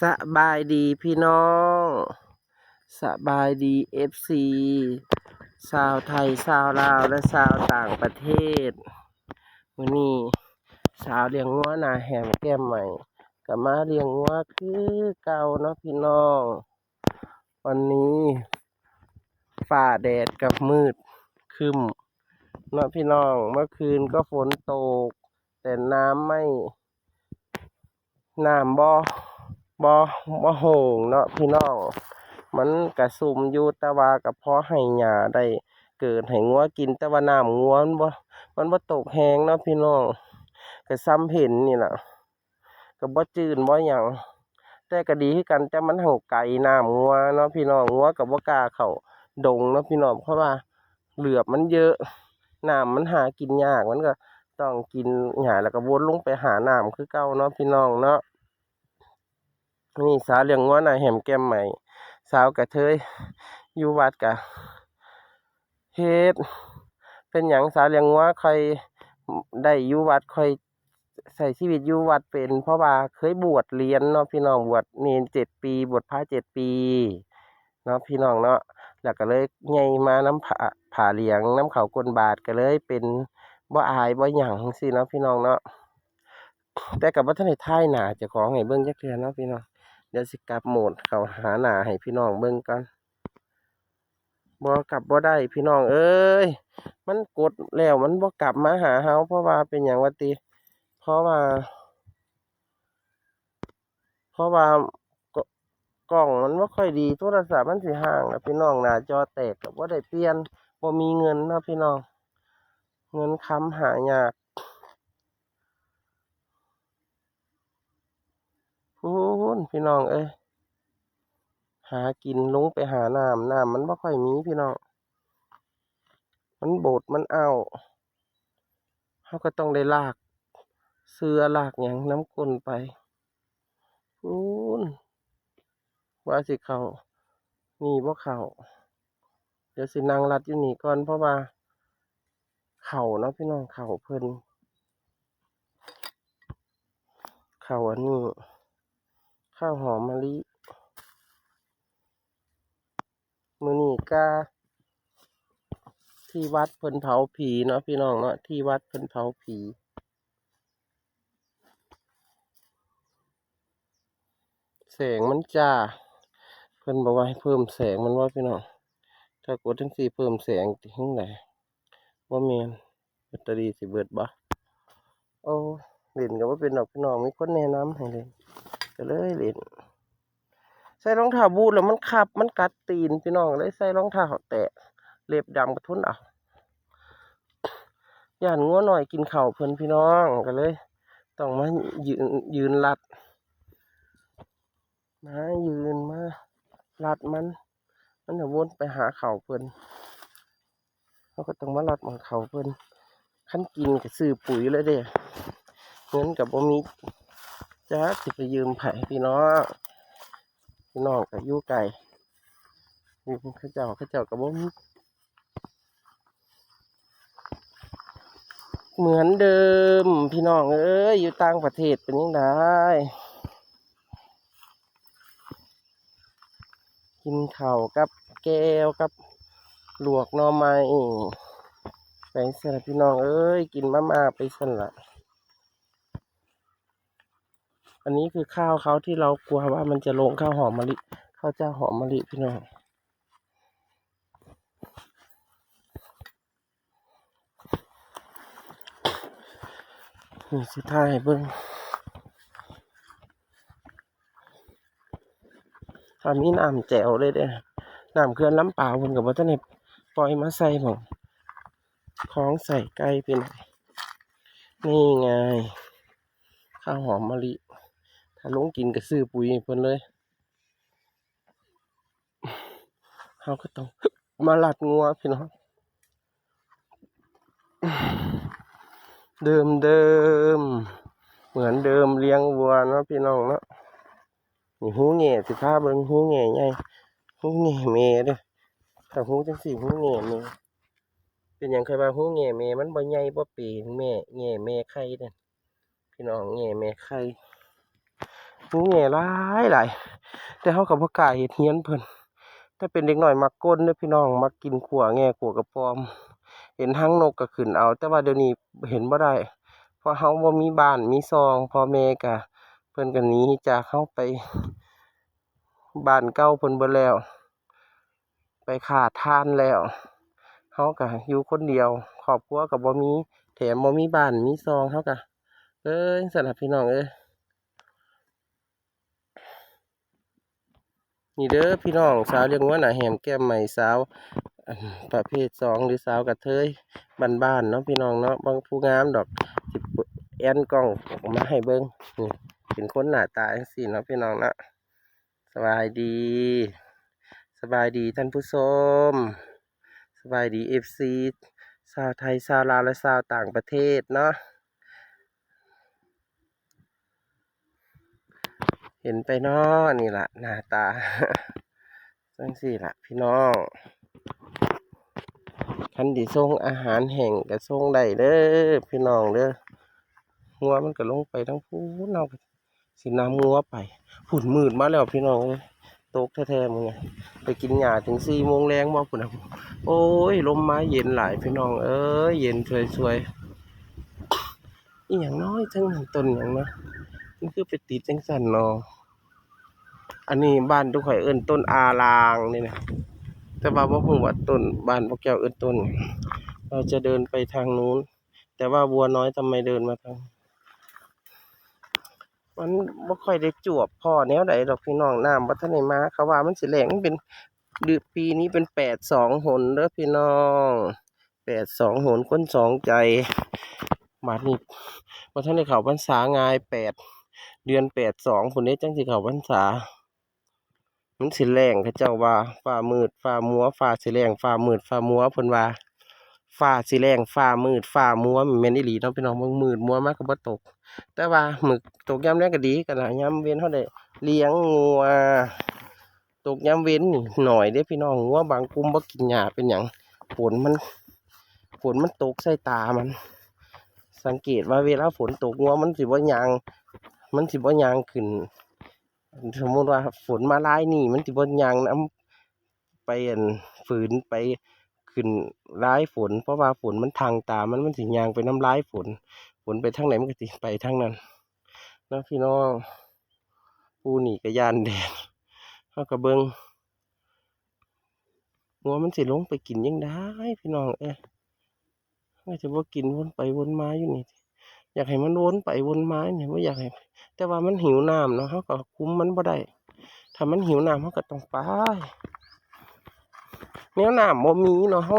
สบายดีพี่น้องสบายดีFCชาวไทยชาวลาวและชาวต่างประเทศวันนี้สาวเลี้ยงงัวหน้าแหมแก้มใหม่ก็มาเลี้ยงงัวคือเก่าเนาะพี่น้องวันนี้ฟ้าแดดกับมืดครึ้มเนาะพี่น้องเมื่อคืนก็ฝนตกแต่น้ำไม่น้ำบ่โหงเนาะพี่น้องมันกระซุ่มอยู่แต่ว่าก็พอให้หญ้าได้เกิดให้งัวกินแต่ว่าน้ำงัวมันบ่ตกแห้งเนาะพี่น้องก็ซ้ำเห็นนี่ล่ะก็บ่จืดบ่หยังแต่ก็ดีคือกันแต่มันห่างไกลน้ำงัวเนาะพี่น้องงัวก็บ่กล้าเข้าดงเนาะพี่น้องเพราะว่าเหลือบมันเยอะน้ำมันหากินยากมันก็ต้องกินหญ้าแล้วก็วนลงไปหาน้ำคือเก่าเนาะพี่น้องเนาะนี่สาวเลี้ยงงัวหน้าแหมแก้มใหม่สาวกระเทยอยู่วัดกะเฮ็ดเป็นหยังสาวเลี้ยงงัวค่อยได้อยู่วัดค่อยใช้ชีวิตอยู่วัดเป็นเพราะว่าเคยบวชเรียนเนาะพี่น้องบวชเนร7 ปีบวชพระ7 ปีเนาะพี่น้องเนาะแล้วก็เลยใหญ่มาน้ำผาเหลียงน้ำเขากลบาทก็เลยเป็นบ่อายบ่หยังจังซี่เนาะพี่น้องเนาะแต่ก็บ่ทันได้ถ่ายหน้าเจ้าของให้เบิ่งจักเทื่อเนาะพี่น้องเดี๋ยวสิกลับโหมดเข้าหาหน้าให้พี่น้องเบิ่งก่อนบ่กลับบ่ได้พี่น้องเอ้ยมันกดแล้วมันบ่กลับมาหาเฮาเพราะว่าเป็นหยังวะติเพราะว่ากล้องมันบ่ค่อยดีโทรศัพท์มันสิห่างนะพี่น้องหน้าจอแตกก็บ่ได้เปลี่ยนบ่มีเงินเนาะพี่น้องเงินค้ำหายากพู้นพี่น้องเอ้ยหากินลงไปหาน้ำมันบ่ค่อยมีพี่น้องมันโบดมันอ้าวเฮาก็ต้องได้ลากเสือลากหยังน้ำก้นไปพู้นว่าสิเข้านี่บ่เข้าเดี๋ยวสินั่งรัดอยู่นี่ก่อนเพราะว่าเข้าเนาะพี่น้องเข้าเพิ่นเข้าอันนี้ข้าวหอมมะลิมื้อนี้ก็ที่วัดเพิ่นเผาผีเนาะพี่น้องเนาะที่วัดเพิ่นเผาผีแสงมันจ้าเพิ่นบอกว่าให้เพิ่มแสงมันว่าพี่น้องถ้ากดจังซี่เพิ่มแสงสิจั่งใดบ่แม่นแบตเตอรี่สิเบิดบ่โอ้เล่นก็บ่เป็นดอกพี่น้องมีคนแนะนำให้เล่นก็เลยเล่นใส่รองเท้าบูทแล้วมันคับมันกัดตีนพี่น้องเลยใส่รองเท้าแตะเล็บดำก็ทนเอาย่านงัวน้อยกินข้าวเพิ่นพี่น้องก็เลยต้องมายืนรัดมายืนมารัดมันจะวนไปหาข้าวเพิ่นเราก็ต้องมารัดมันข้าวเพิ่นคันกินก็ซื้อปุ๋ยเลยเด้เงินก็บ่มีจักสิไปยืมไผพี่น้องก็อยู่ไกลอยู่เขาเจ้าก็บ่มีเหมือนเดิมพี่น้องเอ้ยอยู่ต่างประเทศเป็นยังไงกินข้าวกับแก้วกับลวกหน่อไม้ไปเสร็จพี่น้องเอ้ยกินมาไปสั่นละอันนี้คือข้าวเขาที่เรากลัวว่ามันจะลงข้าวหอมมะลิข้าวเจ้าหอมมะลิพี่น้องนี่สุดท้ายเบิ้งถ้ามีน้ำแจ่วเลยเด้น้ำเขื่อนลำปาวเพิ่นก็บ่ทันได้ปล่อยมาใส่หม้องของใส่ไก่พี่น้องนี่ไงข้าวหอมมะลิถ้าลงกินก็ซื้อปุ๋ยให้เพิ่นเลยเราก็ต้องมาลัดงัวพี่น้องเดิมเหมือนเดิมเลี้ยงวัวเนาะพี่น้องเนาะนี่หูแง่สิพาเบิ่งหูแง่ใหญ่หูแง่แม่เด้อถ้าหูจังสี่หูแง่แม่เป็นหยังเคยว่าหูแง่แม่มันบ่ใหญ่บ่เปแม่แง่แม่ไข่เด้อพี่น้องแง่แม่ไข่ งูแง่หลายหลายแต่เขากับพ่อกล้าเฮ็ดเฮียนเพิ่นถ้าเป็นเด็กน้อยมักก้นเด้อพี่น้องมักกินขัวแง่ขัวกระปอมเห็นหางนกก็ขึ้นเอา แต่ว่าเดี๋ยวนี้เห็นบ่ได้เพราะเฮาบ่มีบ้านมีซองพ่อแม่ก็เพิ่นก็หนีจากเฮาไปบ้านเก่าเพิ่นเบิดแล้ว ไปขาดทานแล้วเฮาก็อยู่คนเดียวครอบครัวก็บ่มีแถมบ่มีบ้านมีซองเฮาก็สั่นล่ะพี่น้องนี่เด้อพี่น้องสาวเลี้ยงวัวหน้าแหมแก้มใหม่สาวประเภท2หรือสาวกระเทยบ้านๆเนาะพี่น้องเนาะบางผู้งามดอกสิแอนกล้องออกมาให้เบิ่งนี่เป็นคนหน้าตาจังซี่เนาะพี่น้องเนาะสบายดีสบายดีท่านผู้ชมสบายดี FC ชาวไทยชาวลาวและชาวต่างประเทศเนาะเห็นไปเนาะนี่ล่ะหน้าตาจังซี่ล่ะพี่น้องคันที่ส่งอาหารแห้งก็ส่งได้เด้อพี่น้องเด้องัวมันก็ลงไปทั้งพูนเอาสิน้ำงัวไปฝุ่นมืดมาแล้วพี่น้องตกแท้ๆมึงไงไปกินหญ้าถึง4 โมงแรงบ่พุ่นน่ะโอ้ยลมมาเย็นหลายพี่น้องเย็นสวยๆอีหยังน้อยทั้งนั้นต้นหยังเนาะมันคือไปติดจังซั่นเนาะอันนี้บ้านทุกข่อยเอิ้นต้นอาลางนี่นะแต่ว่าบ่ฮู้ว่าต้นบ้านพวกแก้วเอิ้นต้นเราจะเดินไปทางนู้นแต่ว่าบัวน้อยทำไมเดินมาทางมันบ่ค่อยได้จวบพ่อแนวใดดอกพี่น้องน้ำบ่ทันได้มาเขาว่ามันสิแล้งมันเป็นปีนี้เป็น82หนเด้อพี่น้อง82หนคนสองใจบัดนี้บ่ทันได้เข้าพรรษาง่าย8 เดือน82พุ่นนี้จังสิเข้าพรรษามันสิแล้งเขาเจ้าว่าฟ้ามืดฟ้ามัวฟ้าสิแล้งฟ้ามืดฟ้ามัวเพิ่นว่าฟ้าสิแล้งฟ้ามืดฟ้ามัวแม่นอีหลีเนาะพี่น้องมันมืดมัวมากก็บ่ตกแต่ว่าหมึกตกยามแลงก็ดีกันล่ะยามเว้นเฮาได้เลี้ยงงัวตกยามเว้นนี่หน่อยเด้พี่น้องงัวบางกลุ่มบ่กินหญ้าเป็นหยังฝนมันตกใส่ตามันสังเกตว่าเวลาฝนตกงัวมันสิบ่ยางขึ้นสมมุติว่าฝนมาหลายนี่มันสิบ่ยางนำไปฝืนไปขึ้นหลายฝนเพราะว่าฝนมันทางตามันสิยางไปน้ำลายฝนไปทางไหนมันก็สิไปทางนั้นเนาะพี่น้องปูนี่ก็ย่านแดดเฮาก็เบิ่งงัวมันสิลงไปกินยังได้พี่น้องว่าจะบ่กินวนไปวนมาอยู่นี่อยากให้มันวนไปวนมาเนี่ยบ่อยากให้แต่ว่ามันหิวน้ำเนาะเฮาก็คุมมันบ่ได้ถ้ามันหิวน้ำเฮาก็ต้องไปแนวน้ำบ่มีเนาะเฮา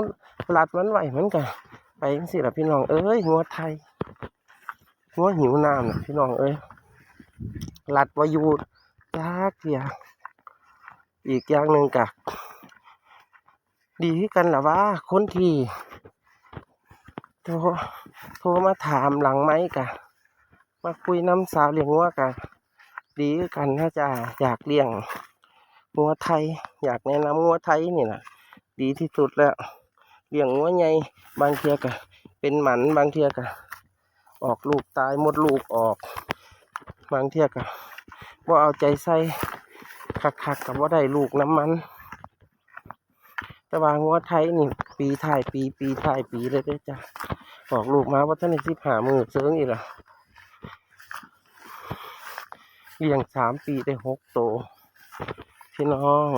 ลัดมันไว้มันก็ไปจังซี่ล่ะพี่น้องงัวไทยงัวหิวน้ำน่ะพี่น้องลัดบ่อยู่จักเที่ยอีกอย่างหนึ่งก็ดีคือกันล่ะว่าคนที่โทรมาถามหลังไมค์กะมาคุยน้ำสาวเลี้ยงงัวกะดีคือกันถ้าจะอยากเลี้ยงงัวไทยอยากแนะนำงัวไทยนี่แหละดีที่สุดแล้วเลี้ยงงัวใหญ่บางเทียกะเป็นหมันบางเทียกะออกลูกตายหมดลูกออกบางเทียกะว่าเอาใจใส่คักกับว่าได้ลูกน้ำมันแต่ว่างัวไทยนี่ปีท้ายปีเลยเด้อจ้ะออกลูกมาว่าท่านใน15 มื้อเซิงอีกล่ะเลี้ยง3 ปีได้6 ตัวพี่น้อง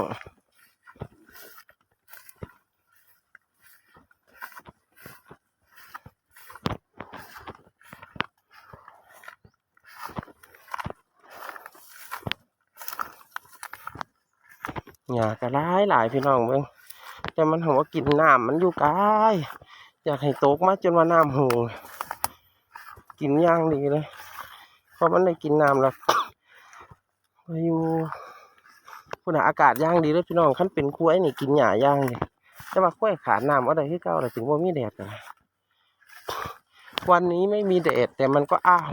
หญ้าก็หลายพี่น้องเบิ่งแต่มันหัวกินน้ำมันอยู่ไกลอยากให้ตกมาจนว่าน้ำหูกินย่างดีเลยเพราะมันได้กินน้ำแล้วอยู่คุณอากาศย่างดีเลยพี่น้องขั้นเป็นคุ้ยนี่กินหญ้าย่างเลยแต่ว่าคุ้ยขาดน้ำอะไรที่เก่าแต่ถึงว่ามีแดดกันวันนี้ไม่มีแดดแต่มันก็อ้าว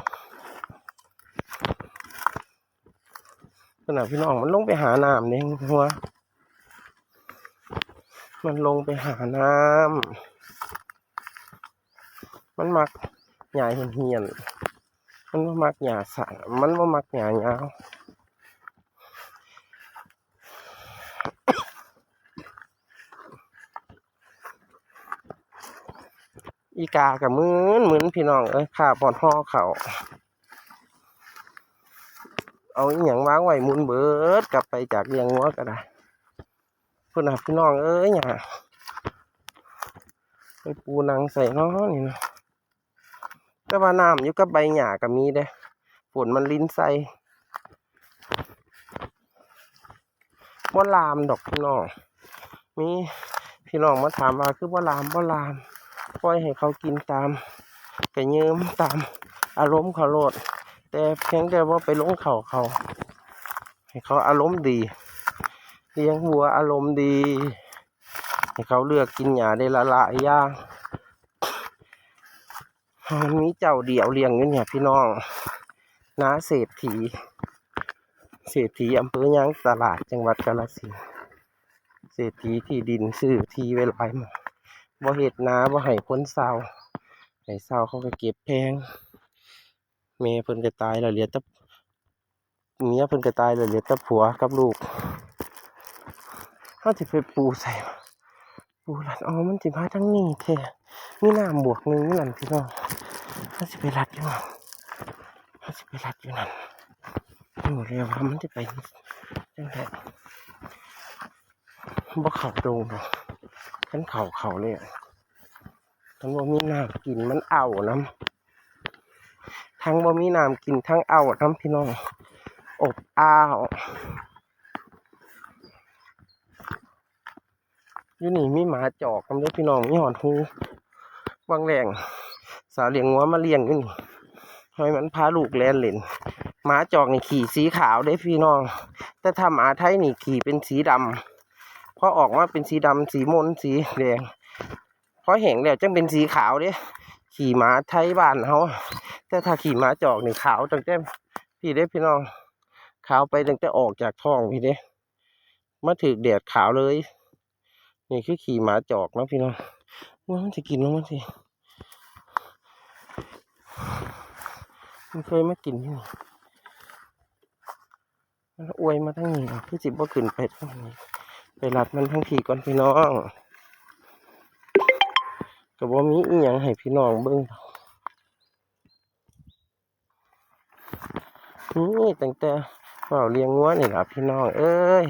คุณพี่น้องมันลงไปหาน้ำเนี่ยหัวมันลงไปหาน้ำมันมักหญ้าเหี่ยนมันบ่มักหญ้าสานมันบ่มักหญ้ายาว อีกากับเหมือนพี่น้องข้าปอนห่อเขาเอาอีหยังวางไว้มุนเบิดกลับไปจากเลี้ยงงัวก็ได้พุ่นน่ะพี่น้องหยังไปปูนังใส่น้อนี่นะแต่ว่าน้ำอยู่กับใบหญ้าก็มีเด้ฝนมันลิ้นใส่บ่ลามดอกพี่น้องมีพี่น้องมาถามว่าคือบ่ลามปล่อยให้เขากินตามกระเยิมตามอารมณ์เขาโลดแต่เพียงแต่ว่าไปลงเขาให้เขาอารมณ์ดีเลี้ยงวัวอารมณ์ดีให้เขาเลือกกินหญ้าได้ละลายอย่างมันมีเจ้าเดียวเลี้ยงอยู่เนี่ยพี่น้องน้าเศรษฐีอำเภอยางตลาดจังหวัดกาฬสินธุ์เศรษฐีที่ดินซื้อที่ไว้หลายหม้องบ่เฮ็ดนาบ่ให้คนเศร้าให้เศร้าเขาก็เก็บแพงแม่เพิ่นก็ตายแล้วเหลือแต่เมียเพิ่นก็ตายแล้วเหลือแต่ผัวกับลูกเฮาสิไปปูใส่ปูลัดมันสิมาทางนี้แท้มีน้ำบวกนึงนี่นั่นพี่น้องเฮาสิไปรัดอยู่นั่นโอ้เรียกว่ามันจะไปจังได๋บ่เข้าตรงดอกคันเข้าเลยมันบ่มีน้ำกินมันเอาน้ำทั้งบ่มีน้ำกินทั้งเอาน้ำพี่น้องอบอ้าวอยู่นี่มีหมาจอกนำเด้อพี่น้องมีหอนหูบางแรงสาวเลี้ยงงัวมาเลี้ยงอยู่นี่ให้มันพาลูกแล่นเล่นหมาจอกนี่ขี่สีขาวเด้อพี่น้องแต่ถ้าหมาไทยนี่ขี่เป็นสีดำพอออกมาเป็นสีดำสีมนสีแดงพอแห้งแล้วจังเป็นสีขาวเด้ขี่หมาไทยบ้านเฮาแต่ถ้าขี่หมาจอกนี่ขาวตั้งแต่พี่เด้พี่น้องขาวไปตั้งแต่ออกจากท้องพี่เด้มาถึกแดดขาวเลยนี่คือขี่หมาจอกนะพี่น้องว่ามันจะกินแล้วมันสิมันเคยมากินที่นี่มันอวยมาทั้งนี้พี่จิบว่าขึ้นไปทั้งนี้ไปรัดมันทั้งทีก่อนพี่น้องก็บ่มีอีหยังให้พี่น้องเบิ่งนี่ตั้งแต่เราเลี้ยงงัวนี่ล่ะพี่น้องเอ้ย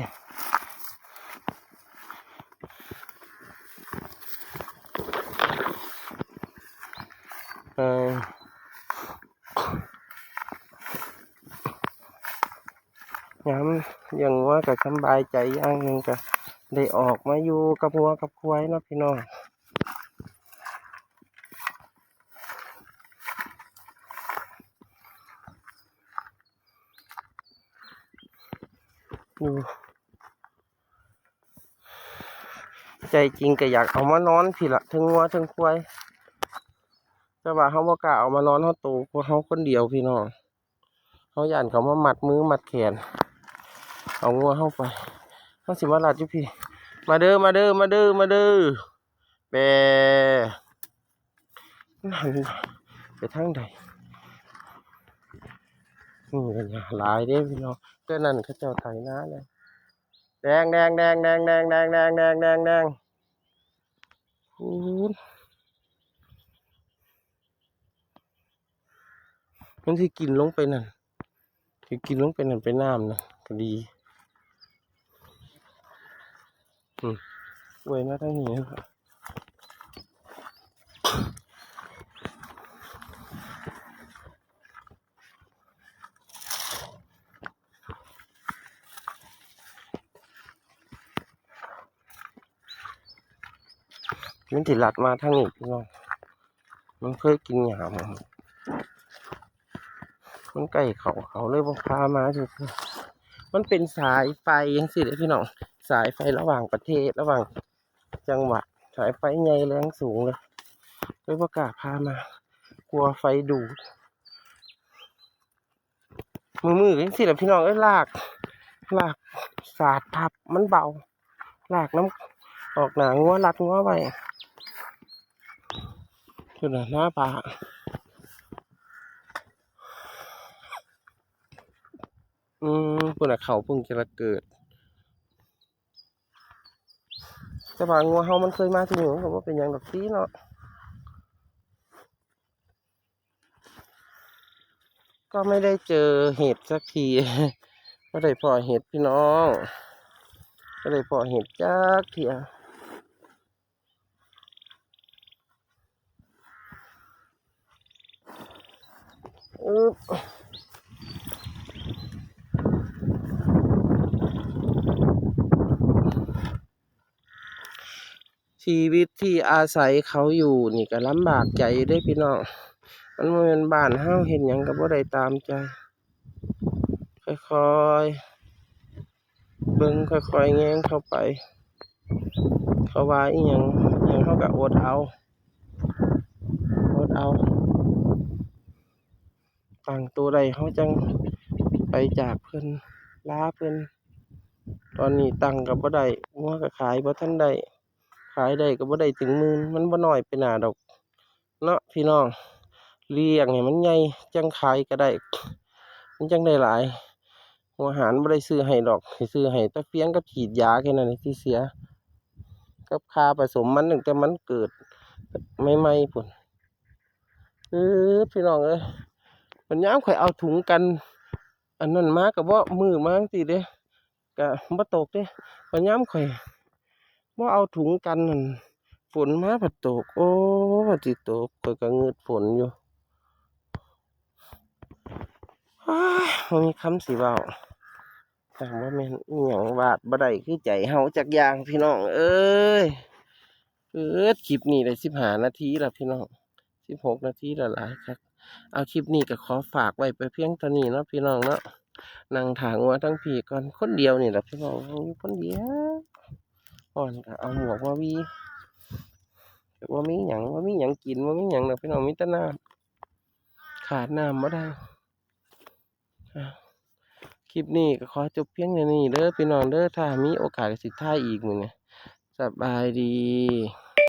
ย้ำเลี้ยงงัวก็สบายใจอย่างหนึ่งก็ได้ออกมาอยู่กับงัวกับควายเนาะพี่น้องอยู่ใจจริงก็อยากเอามานอนพี่ละทั้งงัวทั้งควายแต่ว่าเขาบ่กล้าเอามานอนเขาโตเพราะเขาคนเดียวพี่น้องเขาย่านเขามามัดมือมัดแขนเอางัวเข้าไปเขาสิมาลัดอยู่พี่มาเด้อแปนั่นไปทางใดนี่เป็นหลายเด้พี่น้องแต่นั่นเขาเจ้าไถนาเลยแดงมันที่กินลงไปนั่นที่กินลงไปนั่นไปน้ำนะก็ดีอวยมาทั้งนี้ครับมันติดหลัดมาทั้งนี้พี่น้องมันเคยกินหยามมันใกล้เขาเลยบอกพามาสิมันเป็นสายไฟยังสิเลยพี่น้องสายไฟระหว่างประเทศระหว่างจังหวัดสายไฟใหญ่แรงสูงเลยประกาศพามากลัวไฟดูดมือยังสิเลยพี่น้องลากสาดทับมันเบาลากน้ำออกหนางัวรัดงัวไปคือหน้าปลาปุ่นเขาเพิ่งจะเกิดแต่ว่างัวเฮามันเคยมาที่นี่ก็ว่าเป็นอย่างดอกซีเนาะ ก็ไม่ได้เจอเห็ดสักที ก็ได้พอเห็ดพี่น้องก็ได้พอเห็ดจักเทียอึ๊บชีวิตที่อาศัยเขาอยู่นี่ก็ลำบากใจเด้พี่น้องมันบ่แม่นบ้านเฮาเห็นหยังก็บ่ได้ตามใจค่อยๆเบิ่งค่อยๆแง้งเข้าไปเขาว่าอีหยังเฮาก็อดเอาตั้งตัวได้เฮาจังไปจากเพิ่นลาเพิ่นตอนนี้ตั้งก็บ่ได้งัวก็ขายบ่ทันได้ขายได้ก็บ่ได้ถึงหมื่นมันบ่น้อยไปหน้าดอกเนาะพี่น้องเลี้ยงให้มันใหญ่จังขายก็ได้มันจังได้หลายหัวอาหารบ่ได้ซื้อให้ดอกสิซื้อให้แต่เพียงกับฉีดยาแค่นั้นแหละที่เสียกับค่าผสมมันตั้งแต่มันเกิดใหม่ๆพุ่นพี่น้องเอ้ยมันยามข่อยเอาถุงกันอันนั้นมาก็บ่มือมาจั่งซี้เด้ก็บ่ตกเด้มันยามข่อยบ่เอาถุงกันนั่นฝนมาผัดตกโอ้ว่าสิตกข่อยก็งึดฝนอยู่บ่มีคำสิเว้าแต่ว่าแม่นอีหยังวาดบ่ได้คือใจเฮาจักอย่างพี่น้องเอ้ยคลิปนี้ได้15นาทีแล้วพี่น้อง16นาทีแล้วหลายคักเอาคลิปนี้ก็ขอฝากไว้ไปเพียงเท่านี้เนาะพี่น้องเนาะนั่งถางงัวทั้งพี่ก่อนคนเดียวนี่แหละพี่น้องอยู่คนเดียวก่อนก็เอาหมวกมาวีแต่ว่ามีหยังกินว่ามีหยังดอกพี่น้องมีแต่น้ำขาดน้ำบ่ได้คลิปนี้ก็ขอจบเพียงเท่านี้เด้อพี่น้องเด้อถ้ามีโอกาสก็สิถ่ายอีกมื้อนี้สบายดี